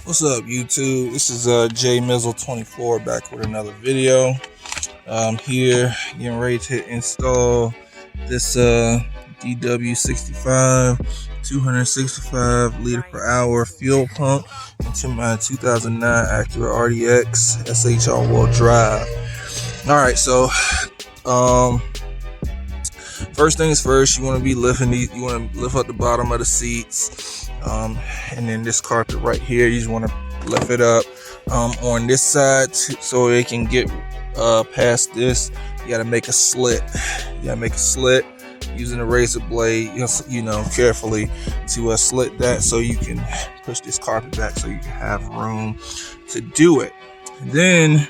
What's up, YouTube? This is JMizzle24 back with another video. I'm here getting ready to install this DW65 265 liter per hour fuel pump into my 2009 Acura RDX SH-AWD drive. All right, so first things first, you want to be lifting these. You want to lift up the bottom of the seats, and then this carpet right here. You just want to lift it up on this side so it can get past this. You got to make a slit. You got to make a slit using a razor blade. Carefully to slit that so you can push this carpet back so you can have room to do it. And then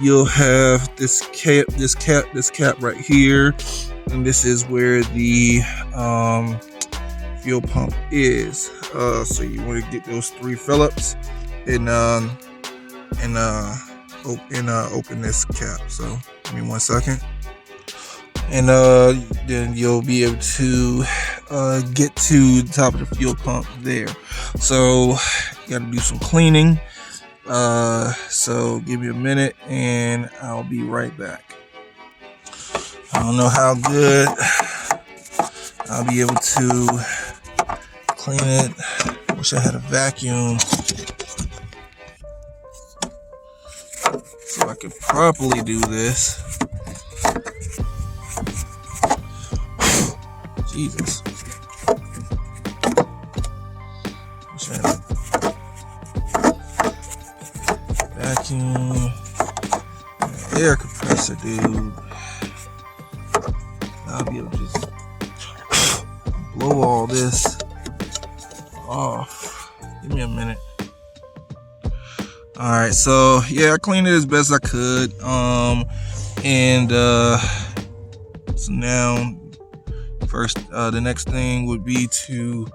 you'll have this cap right here, and this is where the fuel pump is. So you want to get those 3 Phillips and open this cap. So give me 1 second, and then you'll be able to get to the top of the fuel pump there. So you got to do some cleaning. So give me a minute and I'll be right back. I don't know how good I'll be able to clean it. Wish I had a vacuum so I could properly do this. Jesus. Wish I had a vacuum, air compressor, dude. I'll be able to just blow all this off. Give me a minute. All right, so yeah, I cleaned it as best I could. So now the next thing would be to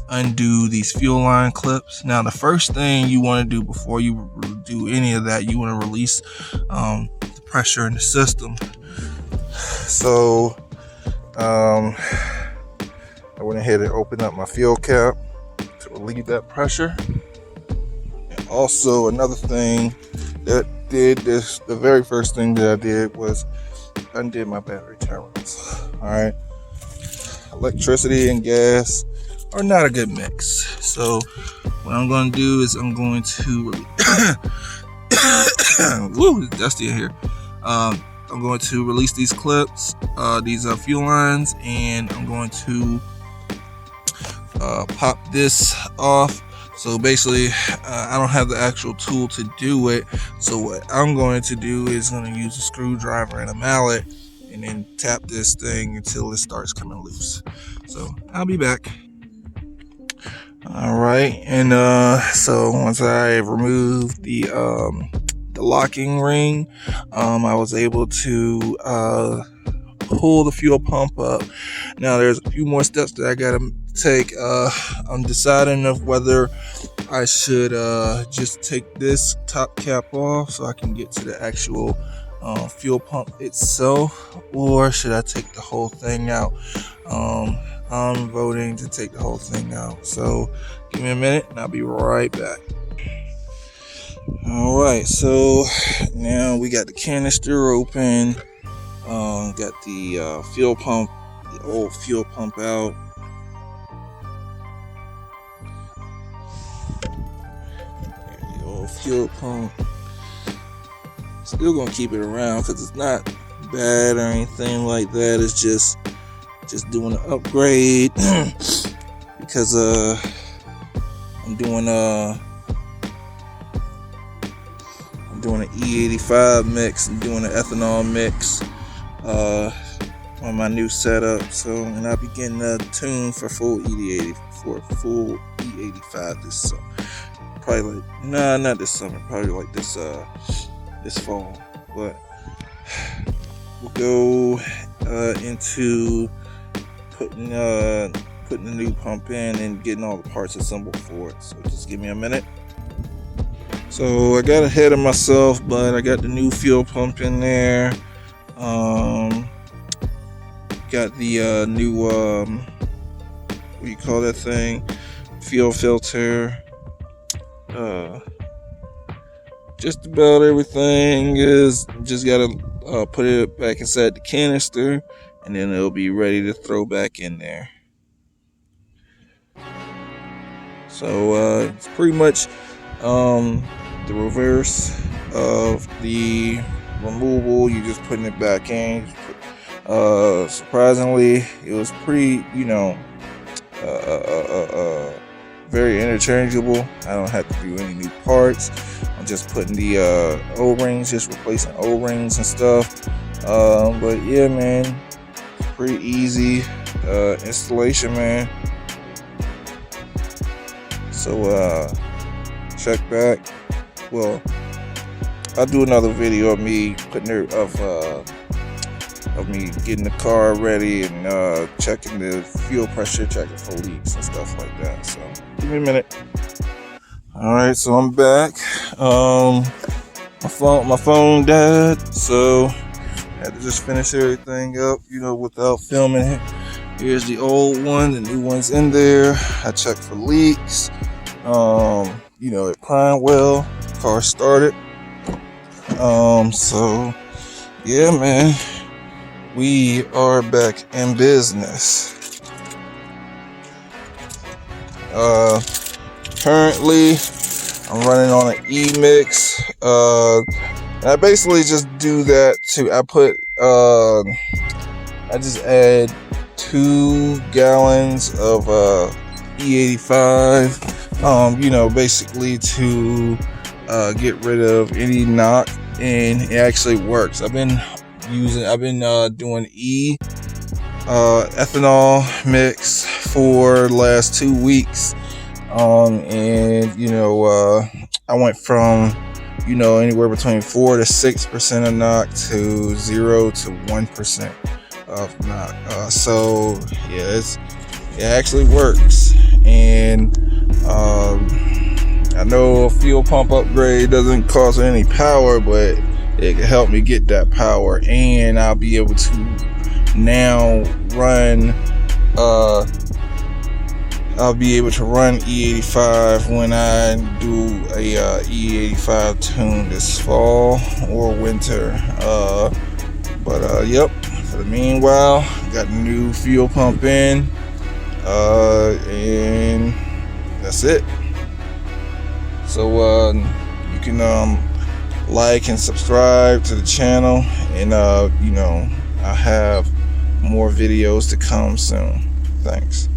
undo these fuel line clips. Now, the first thing you want to do before you do any of that, you want to release the pressure in the system. So I went ahead and opened up my fuel cap to relieve that pressure. And also, another thing that did this, the very first thing that I did was undid my battery terminals. All right, electricity and gas are not a good mix. So what I'm going to do is I'm going to woo, it's dusty in here. I'm going to release these clips, these fuel lines, and I'm going to pop this off. So basically, I don't have the actual tool to do it. So what I'm going to do is going to use a screwdriver and a mallet, and then tap this thing until it starts coming loose. So I'll be back. All right, and so once I removed the locking ring, I was able to pull the fuel pump up. Now there's a few more steps that I gotta take. I'm deciding of whether I should just take this top cap off so I can get to the actual fuel pump itself, or should I take the whole thing out? I'm voting to take the whole thing out. So give me a minute and I'll be right back. All right, so now we got the canister open. Got the fuel pump, the old fuel pump out. The old fuel pump. Still gonna keep it around because it's not bad or anything like that. It's just doing an upgrade because I'm doing an E85 mix and doing an ethanol mix on my new setup. So, and I'll be getting tuned for full E85 this summer. Probably like, not this summer. Probably like this fall. But we'll go into putting the new pump in and getting all the parts assembled for it. So just give me a minute. So I got ahead of myself, but I got the new fuel pump in there. Got the new what do you call that thing? Fuel filter. just about everything is just gotta put it back inside the canister, and then it'll be ready to throw back in there. So it's pretty much the reverse of the removable. You're just putting it back in. Surprisingly, it was pretty, very interchangeable. I don't have to do any new parts. I'm just putting the O-rings, just replacing O-rings and stuff. But yeah, man, pretty easy installation, man. So check back. Well, I'll do another video of me of me getting the car ready and checking the fuel pressure, checking for leaks and stuff like that. So give me a minute. All right, so I'm back. My phone died, so I had to just finish everything up, without filming it. Here's the old one, the new one's in there. I checked for leaks. It primed well, car started. So yeah, man, we are back in business. Currently I'm running on an E-Mix. I basically just do that I just add 2 gallons of E85, basically to get rid of any knock, and it actually works. I've been doing ethanol mix for the last 2 weeks, and I went from anywhere between 4 to 6% of knock to 0 to 1% of knock. So yeah, it actually works. And I know a fuel pump upgrade doesn't cost any power, but it can help me get that power, and I'll be able to now run E85 when I do a E85 tune this fall or winter. Yep, for the meanwhile, got a new fuel pump in, and that's it. So you can like and subscribe to the channel, and I'll have more videos to come soon. Thanks.